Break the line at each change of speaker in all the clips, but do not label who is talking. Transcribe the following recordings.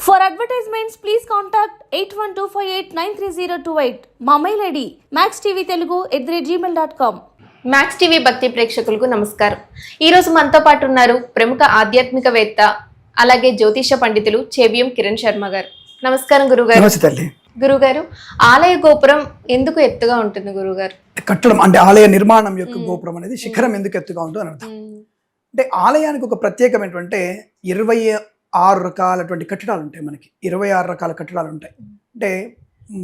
For advertisements, please contact 8125893028. మా mail ID maxtvtelugu@gmail.com.
Max TV భక్తి ప్రేక్షకులకు నమస్కారం. ఈరోజు మనతో పాటు ఉన్నారు ప్రముఖ ఆధ్యాత్మికవేత్త అలాగే జ్యోతిష పండితులు చేబియం కిరణ్ శర్మ గారు. నమస్కారం గురుగారు. గురుగారు, ఆలయ గోపురం ఎందుకు ఎత్తుగా ఉంటుంది గురుగారు?
కట్టడం అంటే ఆలయ నిర్మాణం యొక్క గోపురం అనేది శిఖరం ఎందుకు ఎత్తుగా ఉంటుంది అని అర్థం. అంటే ఆలయానికి ఒక ప్రత్యేకమైనటువంటి 26 రకాలటువంటి కట్టడాలు ఉంటాయి. మనకి 26 రకాల కట్టడాలు ఉంటాయి. అంటే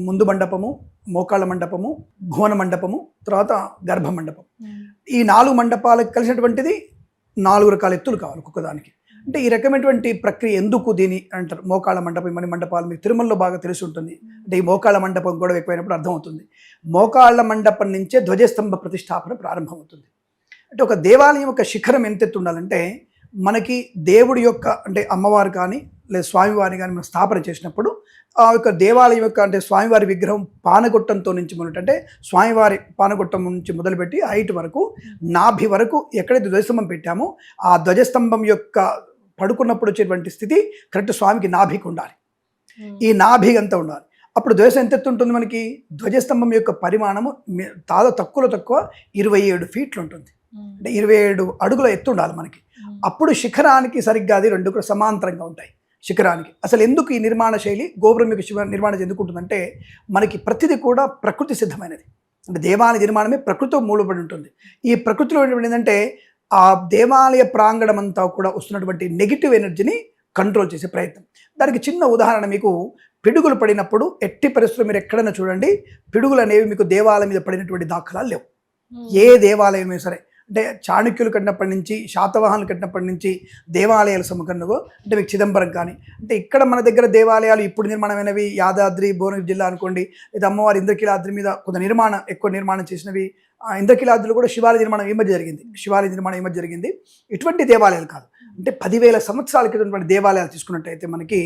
ముందు మండపము, మోకాళ్ళ మండపము, భువన మండపము, తర్వాత గర్భ మండపం. ఈ 4 మండపాలకు కలిసినటువంటిది 4 రకాల ఎత్తులు కావాలి ఒక్కొక్కదానికి. అంటే ఈ రకమైనటువంటి ప్రక్రియ ఎందుకు దీని అంటారు. మోకాళ్ళ మండపం, మణి మండపాలు మీకు తిరుమలలో బాగా తెలిసి ఉంటుంది. అంటే ఈ మోకాళ్ళ మండపం కూడా ఎక్కువైనప్పుడు అర్థమవుతుంది. మోకాళ్ళ మండపం నుంచే ధ్వజస్తంభ ప్రతిష్టాపన ప్రారంభమవుతుంది. అంటే ఒక దేవాలయం యొక్క శిఖరం ఎంత ఎత్తు ఉండాలంటే, మనకి దేవుడి యొక్క అంటే అమ్మవారు కానీ లేదా స్వామివారిని కానీ మనం స్థాపన చేసినప్పుడు ఆ యొక్క దేవాలయం యొక్క అంటే స్వామివారి విగ్రహం పానగొట్టంతో నుంచి మొదలంటే స్వామివారి పానగొట్టం నుంచి మొదలుపెట్టి హైట్ వరకు నాభి వరకు ఎక్కడైతే ధ్వజస్తంభం పెట్టామో ఆ ధ్వజస్తంభం యొక్క పడుకున్నప్పుడు వచ్చేటువంటి స్థితి కరెక్ట్ స్వామికి నాభికి ఉండాలి. ఈ నాభి అంతా ఉండాలి. అప్పుడు ధ్వజం ఎంత ఎత్తు ఉంటుంది? మనకి ధ్వజస్తంభం యొక్క పరిమాణము తక్కువ 27 ఫీట్లు ఉంటుంది. అంటే 27 అడుగుల ఎత్తు ఉండాలి మనకి. అప్పుడు శిఖరానికి సరిగ్గా అది 2 కూడా సమాంతరంగా ఉంటాయి. శిఖరానికి అసలు ఎందుకు ఈ నిర్మాణ శైలి గోపురం యొక్క నిర్మాణం ఎందుకు ఉంటుందంటే, మనకి ప్రతిదీ కూడా ప్రకృతి సిద్ధమైనది. అంటే దేవాలయ నిర్మాణమే ప్రకృతితో మూలపడి ఉంటుంది. ఈ ప్రకృతిలో ఏంటంటే ఆ దేవాలయ ప్రాంగణం అంతా కూడా వస్తున్నటువంటి నెగిటివ్ ఎనర్జీని కంట్రోల్ చేసే ప్రయత్నం. దానికి చిన్న ఉదాహరణ, మీకు పిడుగులు పడినప్పుడు ఎట్టి పరిస్థితుల్లో మీరు ఎక్కడైనా చూడండి, పిడుగులు అనేవి మీకు దేవాలయం మీద పడినటువంటి దాఖలాలు లేవు. ఏ దేవాలయమే సరే, అంటే చాణక్యులు కట్టినప్పటి నుంచి, శాతవాహనులు కట్టినప్పటి నుంచి దేవాలయాలు సమకన్నవో అంటే మీకు చిదంబరం కానీ, అంటే ఇక్కడ మన దగ్గర దేవాలయాలు ఇప్పుడు నిర్మాణమైనవి యాదాద్రి భువనగిరి జిల్లా అనుకోండి, లేదా అమ్మవారి ఇంద్రకీలాద్రి మీద కొంత ఎక్కువ నిర్మాణం చేసినవి. ఇంద్రకీలాద్రిలో కూడా శివాలయ నిర్మాణం ఈ మధ్య జరిగింది. ఇటువంటి దేవాలయాలు కాదు. అంటే 10,000 సంవత్సరాల క్రితం దేవాలయాలు తీసుకున్నట్టయితే మనకి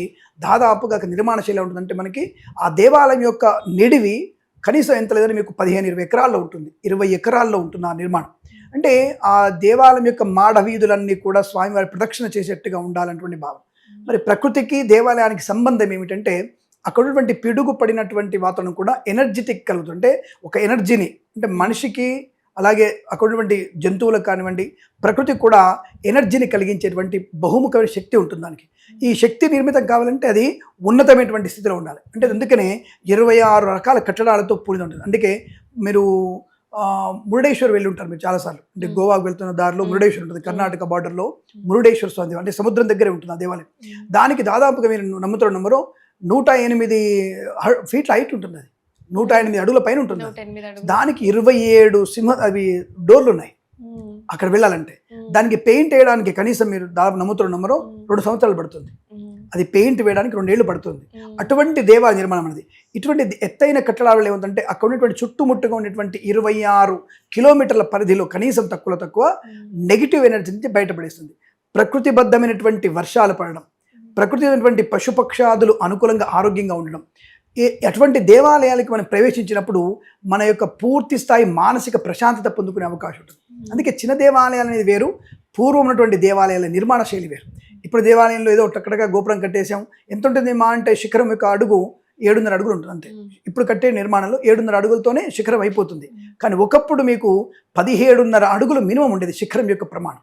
దాదాపుగా నిర్మాణ శైలి ఉంటుందంటే, మనకి ఆ దేవాలయం యొక్క నిడివి కనీసం ఎంత లేదని మీకు 15-20 ఎకరాల్లో ఉంటుంది, 20 ఎకరాల్లో ఉంటుంది ఆ నిర్మాణం. అంటే ఆ దేవాలయం యొక్క మాడ వీధులన్నీ కూడా స్వామివారి ప్రదక్షిణ చేసేట్టుగా ఉండాలన్నటువంటి భావం. మరి ప్రకృతికి దేవాలయానికి సంబంధం ఏమిటంటే, అక్కడ ఉన్నటువంటి పిడుగు పడినటువంటి వాతావరణం కూడా ఎనర్జెటిక్ కలుగుతుంటే ఒక ఎనర్జీని, అంటే మనిషికి అలాగే అక్కడ ఉన్నటువంటి జంతువులకు కానివ్వండి, ప్రకృతికి కూడా ఎనర్జీని కలిగించేటువంటి బహుముఖమైన శక్తి ఉంటుంది దానికి. ఈ శక్తి నిర్మితం కావాలంటే అది ఉన్నతమైనటువంటి స్థితిలో ఉండాలి. అంటే అందుకనే 26 రకాల కట్టడాలతో కూడి ఉంటుంది. అందుకే మీరు మురుడేశ్వర్ వెళ్ళి ఉంటారు మీరు చాలాసార్లు. అంటే గోవాకు వెళ్తున్న దారిలో మురుడేశ్వర్ ఉంటుంది, కర్ణాటక బార్డర్లో మురుడేశ్వర స్వామి అంటే సముద్రం దగ్గరే ఉంటుంది ఆ దేవాలయం. దానికి దాదాపుగా మీరు నమ్ముతున్న 108 ఫీట్ల హైట్ ఉంటుంది. అది 108 అడుగుల పైన ఉంటుంది. దానికి 27 అవి డోర్లు ఉన్నాయి అక్కడ వెళ్ళాలంటే. దానికి పెయింట్ వేయడానికి కనీసం మీరు దాదాపు నమ్ముతున్న 2 సంవత్సరాలు పడుతుంది. అది పెయింట్ వేయడానికి 2 ఏళ్ళు పడుతుంది. అటువంటి దేవాలయ నిర్మాణం అనేది. ఇటువంటి ఎత్తైన కట్టడాలు ఏమంటే, అక్కడ ఉన్నటువంటి చుట్టుముట్టుగా ఉన్నటువంటి 26 కిలోమీటర్ల పరిధిలో కనీసం తక్కువ నెగిటివ్ ఎనర్జీ నుంచి బయటపడేస్తుంది. ప్రకృతిబద్ధమైనటువంటి వర్షాలు పడడం, ప్రకృతి పశుపక్షాదులు అనుకూలంగా ఆరోగ్యంగా ఉండడం, అటువంటి దేవాలయాలకి మనం ప్రవేశించినప్పుడు మన యొక్క పూర్తి స్థాయి మానసిక ప్రశాంతత పొందుకునే అవకాశం ఉంటుంది. అందుకే చిన్న దేవాలయాలు అనేది వేరు, పూర్వం ఉన్నటువంటి దేవాలయాల నిర్మాణ శైలి వేరు. ఇప్పుడు దేవాలయంలో ఏదో టక్కడగా గోపురం కట్టేసాం. ఎంత ఉంటుంది మా అంటే శిఖరం యొక్క అడుగు 7.5 అడుగులు ఉంటుంది అంతే. ఇప్పుడు కట్టే నిర్మాణంలో 7.5 అడుగులతోనే శిఖరం అయిపోతుంది. కానీ ఒకప్పుడు మీకు 17.5 అడుగులు మినిమం ఉండేది శిఖరం యొక్క ప్రమాణం.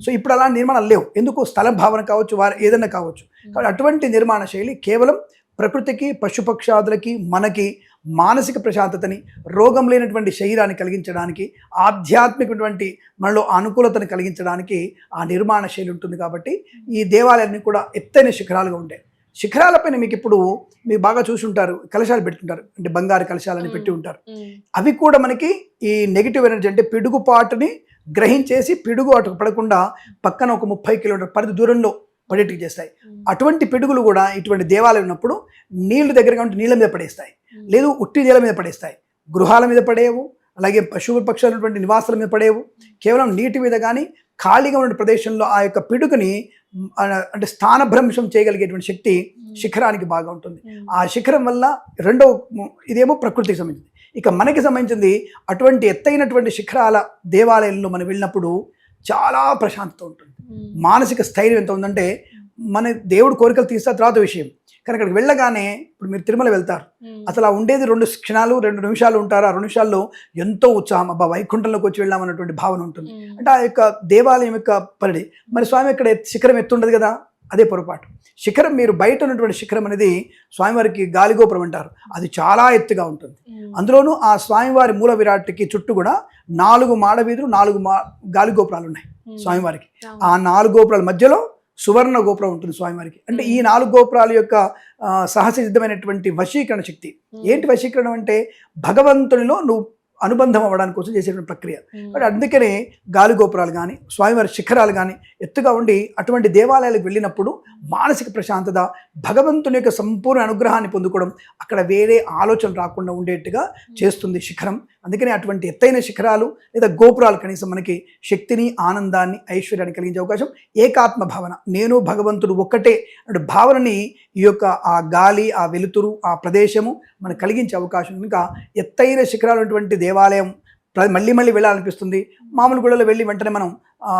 సో ఇప్పుడు అలాంటి నిర్మాణాలు లేవు. ఎందుకు? స్థల భావన కావచ్చు, వారు ఏదైనా కావచ్చు. కాబట్టి అటువంటి నిర్మాణ శైలి కేవలం ప్రకృతికి, పశుపక్షాదులకి, మనకి మానసిక ప్రశాంతతని, రోగం లేనటువంటి శరీరాన్ని కలిగించడానికి, ఆధ్యాత్మికటువంటి మనలో అనుకూలతను కలిగించడానికి ఆ నిర్మాణ శైలి ఉంటుంది. కాబట్టి ఈ దేవాలయాన్ని కూడా ఎత్తైన శిఖరాలుగా ఉంటాయి. శిఖరాలపైన మీకు ఇప్పుడు మీరు బాగా చూసి ఉంటారు, కలశాలు పెట్టుకుంటారు. అంటే బంగారు కలశాలని పెట్టి ఉంటారు. అవి కూడా మనకి ఈ నెగిటివ్ ఎనర్జీ అంటే పిడుగుపాటుని గ్రహించేసి పిడుగు అటు పడకుండా పక్కన ఒక 30 కిలోమీటర్ పరిధి దూరంలో పడేటికి చేస్తాయి. అటువంటి పిడుగులు కూడా ఇటువంటి దేవాలయం ఉన్నప్పుడు నీళ్లు దగ్గరగా ఉంటే నీళ్ళ మీద పడేస్తాయి, లేదు ఉట్టి నీళ్ళ మీద పడేస్తాయి, గృహాల మీద పడేవు, అలాగే పశువుల పక్షులైనటువంటి నివాసాల మీద పడేవు. కేవలం నీటి మీద కానీ ఖాళీగా ఉన్న ప్రదేశంలో ఆ యొక్క పిడుగుని అంటే స్థానభ్రంశం చేయగలిగేటువంటి శక్తి శిఖరానికి బాగా ఉంటుంది. ఆ శిఖరం వల్ల ఇదేమో ప్రకృతికి సంబంధించింది. ఇక మనకి సంబంధించింది అటువంటి ఎత్తైనటువంటి శిఖరాల దేవాలయంలో మనం వెళ్ళినప్పుడు చాలా ప్రశాంతత ఉంటుంది. మానసిక స్థైర్యం ఎంత ఉందంటే, మన దేవుడు కోరికలు తీస్తే తర్వాత విషయం, కానీ అక్కడికి వెళ్ళగానే ఇప్పుడు మీరు తిరుమల వెళ్తారు, అసలు ఆ ఉండేది 2 క్షణాలు 2 నిమిషాలు ఉంటారు. ఆ 2 నిమిషాల్లో ఎంతో ఉత్సాహం, అబ్బా వైకుంఠంలోకి వచ్చి వెళ్ళామన్నటువంటి భావన ఉంటుంది. అంటే ఆ యొక్క దేవాలయం యొక్క పరిధి. మరి స్వామి ఇక్కడ శిఖరం ఎత్తుండదు కదా, అదే పొరపాటు. శిఖరం మీరు బయట ఉన్నటువంటి శిఖరం అనేది స్వామివారికి గాలిగోపురం అంటారు, అది చాలా ఎత్తుగా ఉంటుంది. అందులోనూ ఆ స్వామివారి మూల విరాట్కి చుట్టూ కూడా 4 మాడ వీధులు, 4 గాలిగోపురాలు ఉన్నాయి స్వామివారికి. ఆ 4 గోపురాల మధ్యలో సువర్ణ గోపురం ఉంటుంది స్వామివారికి. అంటే ఈ 4 గోపురాల యొక్క సహసిద్ధమైనటువంటి వశీకరణ శక్తి. ఏంటి వశీకరణం అంటే భగవంతునిలో నువ్వు అనుబంధం అవ్వడానికి కోసం చేసేటువంటి ప్రక్రియ. బట్ అందుకనే గాలిగోపురాలు కానీ స్వామివారి శిఖరాలు కానీ ఎత్తుగా ఉండి అటువంటి దేవాలయాలకు వెళ్ళినప్పుడు మానసిక ప్రశాంతత, భగవంతుని యొక్క సంపూర్ణ అనుగ్రహాన్ని పొందుకోవడం, అక్కడ వేరే ఆలోచన రాకుండా ఉండేట్టుగా చేస్తుంది శిఖరం. అందుకని అటువంటి ఎత్తైన శిఖరాలు లేదా గోపురాలు కనీసం మనకి శక్తిని, ఆనందాన్ని, ఐశ్వర్యాన్ని కలిగించే అవకాశం. ఏకాత్మ భావన, నేను భగవంతుడు ఒక్కటే అంటే భావనని ఈ యొక్క ఆ గాలి, ఆ వెలుతురు, ఆ ప్రదేశము మనకు కలిగించే అవకాశం. ఇంకా ఎత్తైన శిఖరాలు ఉన్నటువంటి దేవాలయం మళ్ళీ మళ్ళీ వెళ్ళాలనిపిస్తుంది. మామూలు గుళ్ళలో వెళ్ళి వెంటనే మనం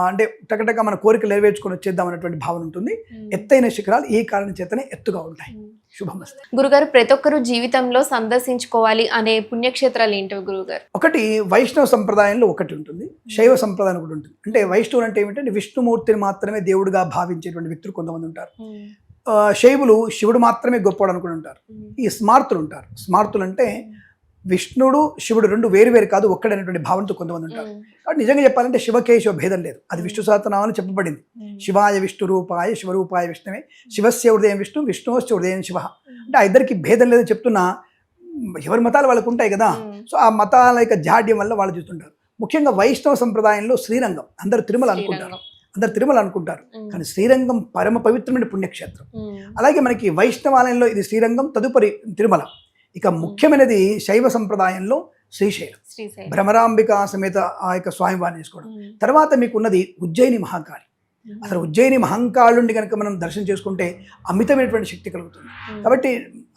అంటే టకటక మన కోరికలు నెరవేర్చుకొని వచ్చేద్దాం అన్నటువంటి భావన ఉంటుంది. ఎత్తైన శిఖరాలు ఈ కారణం చేతనే ఎత్తుగా ఉంటాయి. శుభమస్తు.
గురుగారు, ప్రతి ఒక్కరు జీవితంలో సందర్శించుకోవాలి అనే పుణ్యక్షేత్రాలు ఏంటో గురుగారు?
ఒకటి వైష్ణవ సంప్రదాయంలో ఒకటి ఉంటుంది, శైవ సంప్రదాయం కూడా ఉంటుంది. అంటే వైష్ణవులు అంటే ఏమిటంటే విష్ణుమూర్తిని మాత్రమే దేవుడిగా భావించేటువంటి వ్యక్తులు కొంతమంది ఉంటారు. శైవులు శివుడు మాత్రమే గొప్పవాడు అనుకుని ఉంటారు. ఈ స్మార్తులు ఉంటారు. స్మార్తులు అంటే విష్ణుడు శివుడు 2 వేరు కాదు, ఒక్కడైనటువంటి భావనతో కొంతమంది ఉంటారు. కాబట్టి నిజంగా చెప్పాలంటే శివకేశవ భేదం లేదు, అది విష్ణు సహస్రనామాలు చెప్పబడింది. శివాయ విష్ణు రూపాయ శివరూపాయ విష్ణువే, శివస్య హృదయం విష్ణు విష్ణువస్య హృదయం శివ. అంటే ఆ ఇద్దరికి భేదం లేదని చెప్తున్నా, ఎవరి మతాలు వాళ్ళకు ఉంటాయి కదా. సో ఆ మతాల యొక్క జాడ్యం వల్ల వాళ్ళు చూస్తుంటారు. ముఖ్యంగా వైష్ణవ సంప్రదాయంలో శ్రీరంగం అందరూ తిరుమల అనుకుంటారు, కానీ శ్రీరంగం పరమ పవిత్రమైన పుణ్యక్షేత్రం. అలాగే మనకి వైష్ణవాలయంలో ఇది శ్రీరంగం, తదుపరి తిరుమల. ఇక ముఖ్యమైనది శైవ సంప్రదాయంలో శ్రీశైలం, భ్రమరాంబిక సమేత ఆ యొక్క స్వామివారిని చేసుకోవడం. తర్వాత మీకు ఉన్నది ఉజ్జయిని మహాకాళి. అసలు ఉజ్జయిని మహంకాళుండి కనుక మనం దర్శనం చేసుకుంటే అమితమైనటువంటి శక్తి కలుగుతుంది. కాబట్టి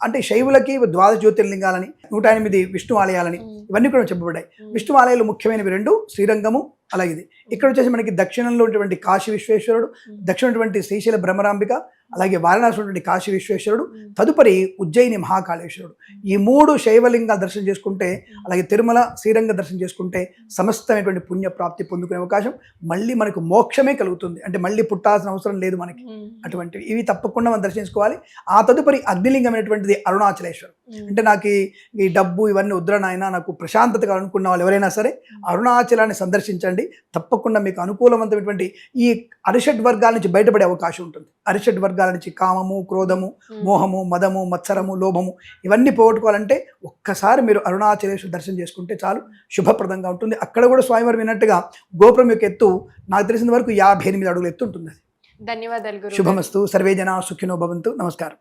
అంటే శైవులకి 12 జ్యోతిర్లింగాలని, 108 విష్ణు ఆలయాలని ఇవన్నీ కూడా చెప్పబడ్డాయి. విష్ణు ఆలయాలు ముఖ్యమైనవి 2, శ్రీరంగము అలాగే ఇది. ఇక్కడ వచ్చేసి మనకి దక్షిణంలో ఉన్నటువంటి కాశీ విశ్వేశ్వరుడు, దక్షిణ శ్రీశైల భ్రమరాంబిక, అలాగే వారణాసి ఉన్నటువంటి కాశీ విశ్వేశ్వరుడు, తదుపరి ఉజ్జయిని మహాకాళేశ్వరుడు. ఈ 3 శైవలింగాలు దర్శనం చేసుకుంటే, అలాగే తిరుమల శ్రీరంగ దర్శనం చేసుకుంటే సమస్తమైనటువంటి పుణ్యప్రాప్తి పొందుకునే అవకాశం, మళ్ళీ మనకు మోక్షమే కలుగుతుంది. అంటే మళ్ళీ పుట్టాల్సిన అవసరం లేదు మనకి. అటువంటివి ఇవి తప్పకుండా మనం దర్శించుకోవాలి. ఆ తదుపరి అగ్నిలింగమైనటువంటిది అరుణాచలేశ్వరం. అంటే నాకు ఈ డబ్బు ఇవన్నీ వద్దురా నాయన, నాకు ప్రశాంతత కావాలనుకున్న వాళ్ళు ఎవరైనా సరే అరుణాచలాన్ని సందర్శించండి. తప్పకుండా మీకు అనుకూలవంతమైనటువంటి ఈ అరిషడ్ వర్గాల నుంచి బయటపడే అవకాశం ఉంటుంది. అరిషడ్ వర్గాల నుంచి కామము, క్రోధము, మోహము, మదము, మత్సరము, లోభము ఇవన్నీ పోగొట్టుకోవాలంటే ఒక్కసారి మీరు అరుణాచలేశ్వర దర్శనం చేసుకుంటే చాలు, శుభప్రదంగా ఉంటుంది. అక్కడ కూడా స్వామివారు విన్నట్టుగా గోపురం యొక్క ఎత్తు నాకు తెలిసిన వరకు 58 అడుగుల ఎత్తు ఉంటుంది.
ధన్యవాదాలు.
శుభమస్తు. సర్వే జనా సుఖినో భవంతు. నమస్కారం.